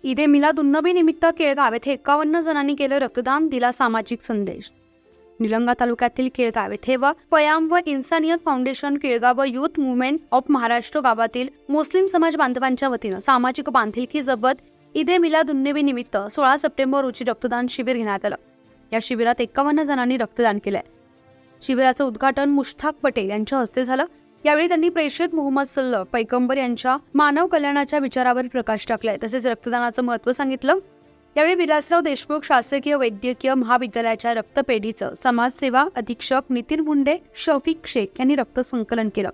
ईद ए मिलादुन्नबी निमित्त केळगाव येथे 51 जणांनी केलं रक्तदान, दिला सामाजिक संदेश। निलंगा तालुक्यातील केळगाव येथे व पयाम व Insaniyat foundation Kelgaon youth movement of Maharashtra गावातील मुस्लिम समाज बांधवांच्या वतीनं सामाजिक बांधिलकी जपत ईद ए मिलादुन्नबी निमित्त 16 सप्टेंबर रोजी रक्तदान शिबिर घेण्यात आलं। या शिबिरात 51 जणांनी रक्तदान केलंय। शिबिराचं उद्घाटन मुश्ताक पटेल यांच्या हस्ते झालं। यावेळी त्यांनी प्रेषित मोहम्मद सल्लल्लाहु पैगंबर यांच्या मानव कल्याणाच्या विचारावर प्रकाश टाकलाय, तसेच रक्तदानाचं महत्त्व सांगितलं। यावेळी विलासराव देशमुख शासकीय वैद्यकीय महाविद्यालयाच्या रक्तपेढीचं समाजसेवा अधीक्षक नितीन मुंडे, शफीक शेख यांनी रक्त संकलन केलं।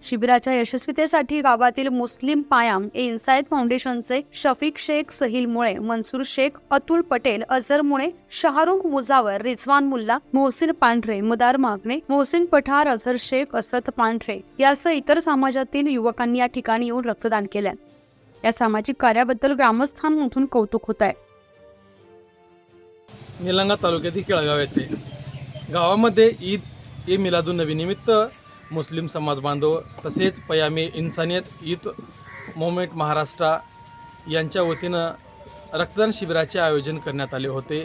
शिबिराच्या यशस्वीतेसाठी गावातील मुस्लिम पायाम ए इन्सायत फाउंडेशनचे शफीक शेख, सहील मुळे, मनसूर शेख, अतुल पटेल, अझर मुळे, शाहरुख मुजावर, रिजवान मुल्ला, मोहसिन पांढरे, मदार मागणे, मोहसिन पठार, अझर शेख, असद पांढरे यासह इतर समाजातील युवकांनी या ठिकाणी येऊन रक्तदान केलं। या सामाजिक कार्याबद्दल ग्रामस्थांमधून कौतुक होत आहे। निलंगा तालुक्यातील केळगाव येथे गावामध्ये ईद ए मिलादुन्नबी निमित्त मुस्लिम समाज बांधव तसेच पयामे इन्सानियत यूथ मूवमेंट महाराष्ट्र यांच्या वतीनं रक्तदान शिबिराचे आयोजन करण्यात आले होते।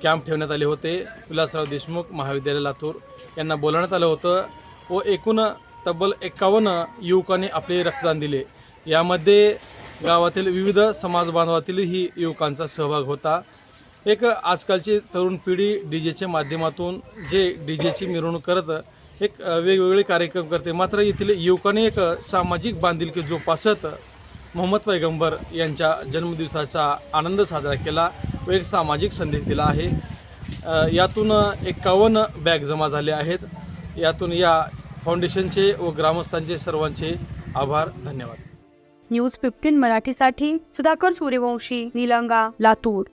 कॅम्प ठेवण्यात आले होते। विलासराव देशमुख महाविद्यालय लातूर यांना बोलावण्यात आलं होतं व एकूण तब्बल 51 युवकांनी आपले रक्तदान दिले। यामध्ये गावातील विविध समाज बांधवातीलही युवकांचा सहभाग होता। एक आजकालची तरुण पिढी डीजेच्या माध्यमातून जे डीजेची मिरवणूक करत एक वेगवेगळे कार्यक्रम करते, मात्र येथील युवकांनी एक सामाजिक बांधिलकी जोपासत मोहम्मद पैगंबर यांच्या जन्मदिवसाचा आनंद साजरा केला व एक सामाजिक संदेश दिला आहे। यातून 51 बॅग जमा झाले आहेत। यातून या फाउंडेशनचे व ग्रामस्थांचे सर्वांचे आभार, धन्यवाद। न्यूज 15 मराठीसाठी सुधाकर सूर्यवंशी, निलंगा, लातूर।